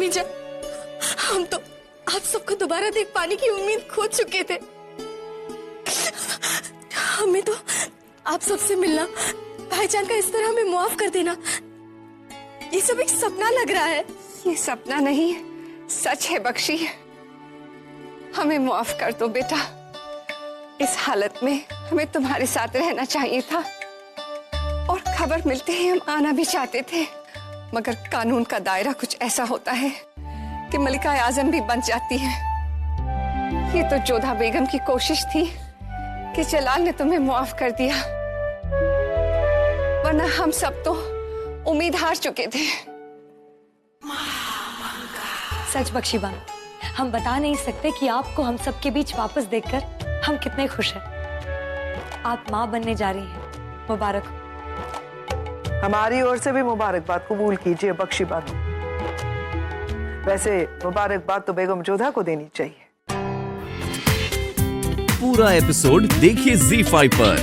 अम्मी जान, हम तो आप सबको दोबारा देख पाने की उम्मीद खो चुके थे। हमें तो आप सबसे मिलना, भाईजान का इस तरह हमें माफ कर देना, ये सब एक सपना लग रहा है। ये सपना नहीं, सच है बख्शी। हमें माफ कर दो बेटा। इस हालत में हमें तुम्हारे साथ रहना चाहिए था और खबर मिलते ही हम आना भी चाहते थे, मगर कानून का दायरा कुछ ऐसा होता है कि मलिका आजम भी बन जाती है। ये तो जोधा बेगम की कोशिश थी कि जलाल ने तुम्हें माफ कर दिया, वरना हम सब तो उम्मीद हार चुके थे। सच बख्शी बानो, हम बता नहीं सकते कि आपको हम सबके बीच वापस देखकर हम कितने खुश हैं। आप माँ बनने जा रही हैं, मुबारक हो। हमारी ओर से भी मुबारकबाद कबूल कीजिए बख्शी बानो। वैसे मुबारकबाद तो बेगम जोधा को देनी चाहिए। पूरा एपिसोड देखिए ZEE5 पर।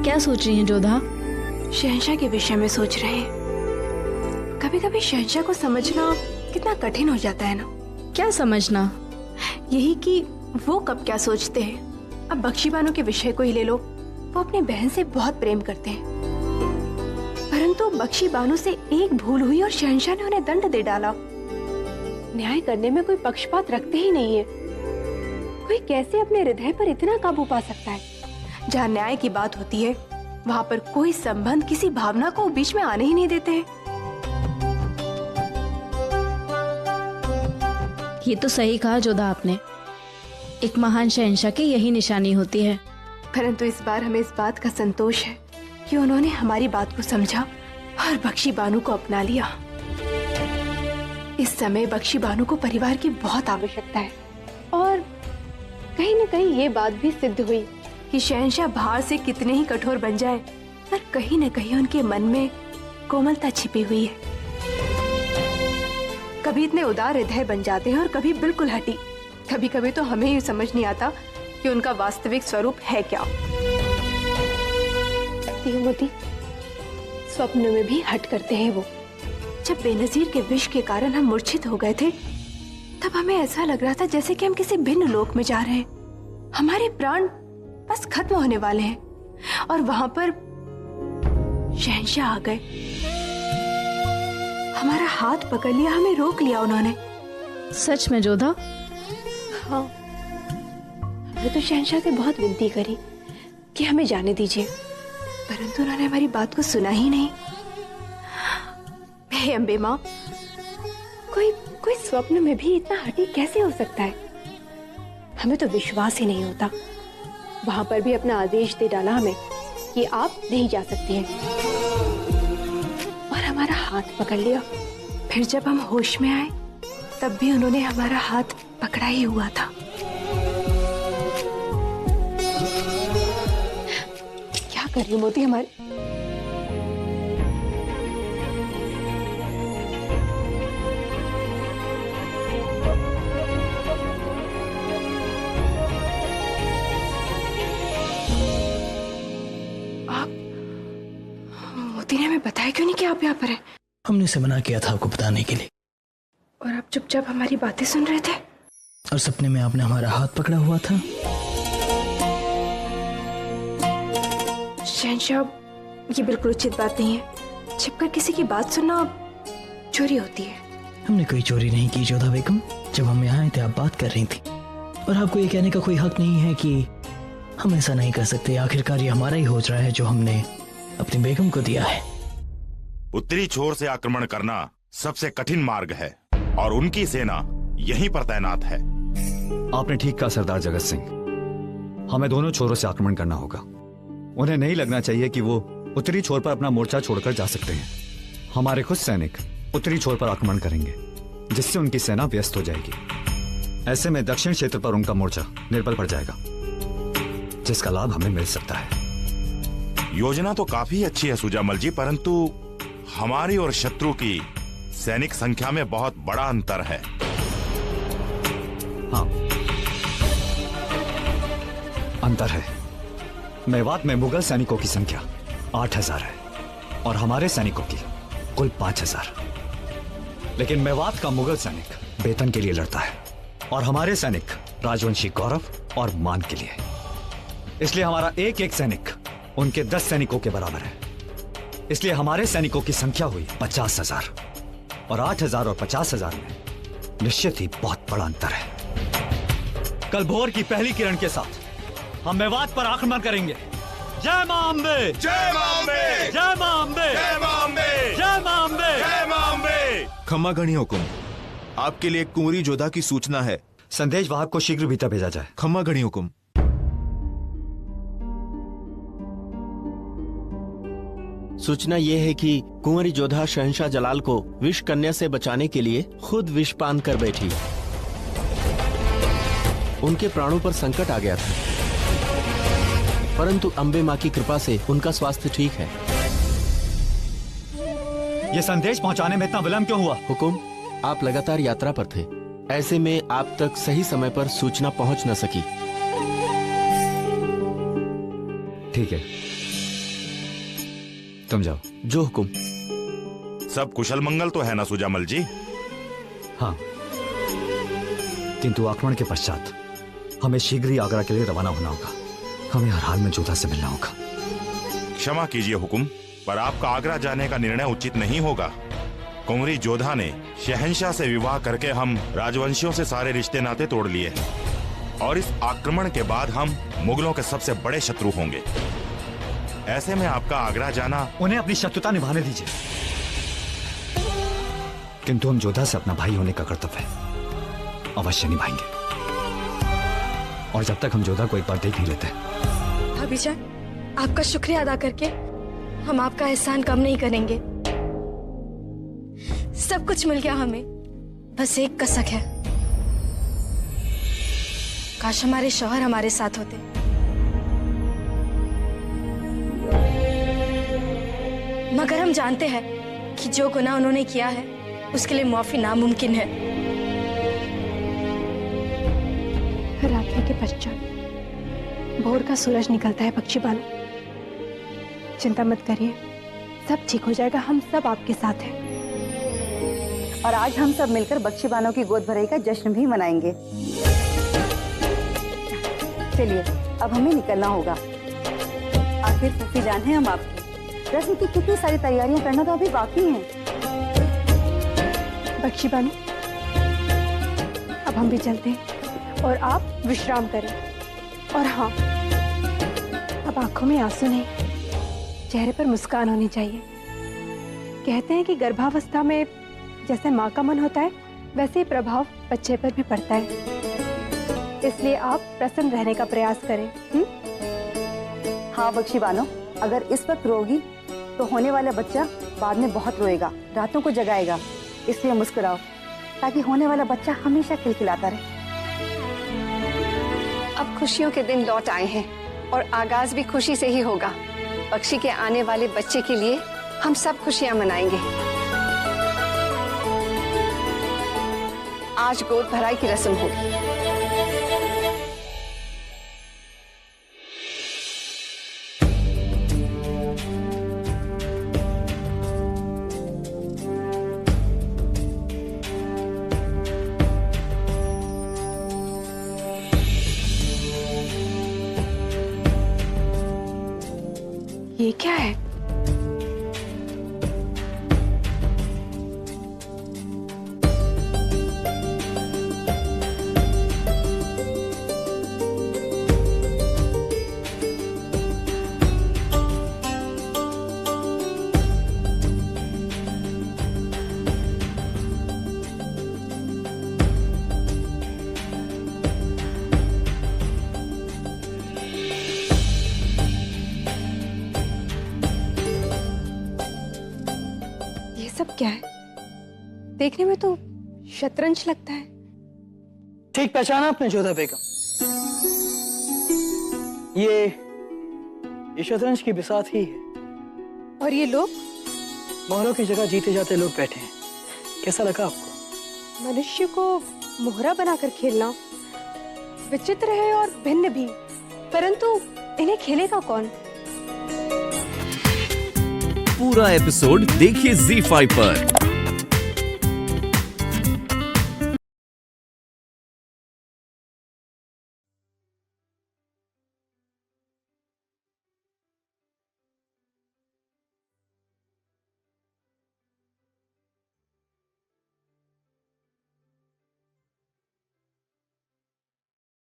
क्या सोच रही हैं जोधा? शहंशाह के विषय में सोच रहे हैं। कभी कभी शहंशाह को समझना कितना कठिन हो जाता है ना। क्या समझना? यही कि वो कब क्या सोचते हैं। अब बख्शी बानो के विषय को ही ले लो, वो अपनी बहन से बहुत प्रेम करते हैं, परंतु बख्शी बानो से एक भूल हुई और शहंशाह ने उन्हें दंड दे डाला। न्याय करने में कोई पक्षपात रखते ही नहीं है। कोई कैसे अपने हृदय पर इतना काबू पा सकता है? जहाँ न्याय की बात होती है वहाँ पर कोई संबंध किसी भावना को बीच में आने ही नहीं देते हैं। ये तो सही कहा जोधा आपने। एक महान शहंशाह की यही निशानी होती है। परंतु इस बार हमें इस बात का संतोष है कि उन्होंने हमारी बात को समझा और बख्शी बानो को अपना लिया। इस समय बख्शी बानो को परिवार की बहुत आवश्यकता है और कहीं न कहीं ये बात भी सिद्ध हुई कि शहंशाह बाहर से कितने ही कठोर बन जाए, पर कहीं न कहीं उनके मन में कोमलता छिपी हुई है। कभी इतने उदार हृदय बन जाते हैं और कभी बिल्कुल हटी। कभी कभी तो हमें ही समझ नहीं आता कि उनका वास्तविक स्वरूप है क्या। देवमती, स्वप्न में भी हट करते हैं वो। जब बेनजीर के विष के कारण हम मूर्छित हो गए थे, तब हमें ऐसा लग रहा था जैसे कि हम किसी भिन्न लोक में जा रहे हैं। हमारे प्राण बस खत्म होने वाले हैं और वहां पर शहंशाह आ गए। हमारा हाथ पकड़ लिया, हमें रोक लिया उन्होंने। सच में जोधा? हाँ, हमने तो शहंशाह से बहुत विनती करी कि हमें जाने दीजिए, परंतु उन्होंने हमारी बात को सुना ही नहीं। हे अम्बे माँ, कोई स्वप्न में भी इतना हठी कैसे हो सकता है? हमें तो विश्वास ही नहीं होता। वहां पर भी अपना आदेश दे डाला हमें कि आप नहीं जा सकती हैं और हमारा हाथ पकड़ लिया। फिर जब हम होश में आए तब भी उन्होंने हमारा हाथ पकड़ा ही हुआ था। क्या कर रही हो मोती हमारी? मोती ने हमें बताया क्यों नहीं कि आप यहाँ पर हैं? हमने उसे मना किया था आपको बताने के लिए। और आप चुपचाप हमारी बातें सुन रहे थे? और सपने में आपने हमारा हाथ पकड़ा हुआ था। शहंशाह, ये बिल्कुल उचित बात नहीं है। छिपकर किसी की बात सुनना चोरी होती है। हमने कोई चोरी नहीं की जोधा बेगम। जब हम यहाँ आए थे आप बात कर रही थी और आपको ये कहने का कोई हक नहीं है कि हम ऐसा नहीं कर सकते। आखिरकार ये हमारा ही हो रहा है जो हमने अपनी बेगम को दिया है। उत्तरी छोर से आक्रमण करना सबसे कठिन मार्ग है और उनकी सेना यहीं पर तैनात है। आपने ठीक कहा सरदार जगत सिंह, हमें दोनों छोरों से आक्रमण करना होगा। उन्हें नहीं लगना चाहिए कि वो उत्तरी छोर पर अपना मोर्चा छोड़कर जा सकते हैं। हमारे कुछ सैनिक उत्तरी छोर पर आक्रमण करेंगे जिससे उनकी सेना व्यस्त हो जाएगी। ऐसे में दक्षिण क्षेत्र पर उनका मोर्चा निर्बल पड़ जाएगा, जिसका लाभ हमें मिल सकता है। योजना तो काफी अच्छी है सुजामल जी, परंतु हमारी और शत्रु की सैनिक संख्या में बहुत बड़ा अंतर है। हाँ, अंतर है। मेवात में मुगल सैनिकों की संख्या 8000 है और हमारे सैनिकों की कुल 5000। लेकिन मेवात का मुगल सैनिक वेतन के लिए लड़ता है और हमारे सैनिक राजवंशी गौरव और मान के लिए। इसलिए हमारा एक एक सैनिक उनके 10 सैनिकों के बराबर है। इसलिए हमारे सैनिकों की संख्या हुई 50,000 और 8,000 और 50,000 में निश्चित ही बहुत बड़ा अंतर है। कल भोर की पहली किरण के साथ हम मेवात पर आक्रमण करेंगे। जय मां अम्बे! जय मां अम्बे! जय मां अम्बे! जय मां अम्बे! जय मां अम्बे! जय मां अम्बे! खम्मा गणी हुकुम, आपके लिए एक कुंवरी जोधा की सूचना है। संदेश वाहक को शीघ्र भीतर भेजा जाए। खम्मा गणी हुकुम। सूचना यह है कि कुंवरी जोधा शहंशाह जलाल को विष कन्या से बचाने के लिए खुद विष पान कर बैठी। उनके प्राणों पर संकट आ गया था, परंतु अम्बे माँ की कृपा से उनका स्वास्थ्य ठीक है। यह संदेश पहुंचाने में इतना विलंब क्यों हुआ? हुकुम, आप लगातार यात्रा पर थे, ऐसे में आप तक सही समय पर सूचना पहुंच न सकी। ठीक है, तुम जाओ। जो हुकुम। सब कुशल मंगल तो है ना सुजामल जी? हाँ, किंतु आक्रमण के पश्चात हमें शीघ्र ही आगरा के लिए रवाना होना होगा। हमें हर हाल में जोधा से मिलना होगा। क्षमा कीजिए हुकुम, पर आपका आगरा जाने का निर्णय उचित नहीं होगा। कुंवरी जोधा ने शहंशाह से विवाह करके हम राजवंशियों से सारे रिश्ते नाते तोड़ लिए और इस आक्रमण के बाद हम मुगलों के सबसे बड़े शत्रु होंगे। ऐसे में आपका आगरा जाना। उन्हें अपनी शत्रुता निभाने दीजिए, किंतु हम जोधा से अपना भाई होने का कर्तव्य अवश्य निभाएंगे। और जब तक हम जोधा को एक बार देख नहीं लेते। भाभी जान, आपका शुक्रिया अदा करके हम आपका एहसान कम नहीं करेंगे। सब कुछ मिल गया हमें, बस एक कसक है। काश हमारे शौहर हमारे साथ होते। मगर हम जानते हैं कि जो गुनाह उन्होंने किया है उसके लिए माफी नामुमकिन है। रात्रि के पश्चात भोर का सूरज निकलता है बख्शी बानो। चिंता मत करिए, सब ठीक हो जाएगा। हम सब आपके साथ हैं। और आज हम सब मिलकर बख्शी बानो की गोद भराई का जश्न भी मनाएंगे। चलिए, अब हमें निकलना होगा। आखिर फूफी जान है हम आपकी। रस्म की कितनी सारी तैयारियां करना तो अभी बाकी हैं। बख्शी बानो, अब हम भी चलते हैं और आप विश्राम करें। और हाँ, अब आंखों में आंसू नहीं, चेहरे पर मुस्कान होनी चाहिए। कहते हैं कि गर्भावस्था में जैसे माँ का मन होता है, वैसे ही प्रभाव बच्चे पर भी पड़ता है। इसलिए आप प्रसन्न रहने का प्रयास करें। हाँ बख्शी बानो, अगर इस वक्त रोगी तो होने वाला बच्चा बाद में बहुत रोएगा, रातों को जगाएगा। इसलिए मुस्कुराओ ताकि होने वाला बच्चा हमेशा खिलखिलाता रहे। अब खुशियों के दिन लौट आए हैं और आगाज भी खुशी से ही होगा। बख्शी के आने वाले बच्चे के लिए हम सब खुशियां मनाएंगे। आज गोद भराई की रस्म होगी। ये क्या है? सब क्या है? देखने में तो शतरंज लगता है। ठीक पहचाना आपने जोधा बेगम। ये शतरंज की बिसात ही है। और ये लोग? मोहरों की जगह जीते जाते लोग बैठे हैं। कैसा लगा आपको? मनुष्य को मोहरा बनाकर खेलना विचित्र है और भिन्न भी, परंतु इन्हें खेलेगा कौन? पूरा एपिसोड देखिए ZEE5 पर।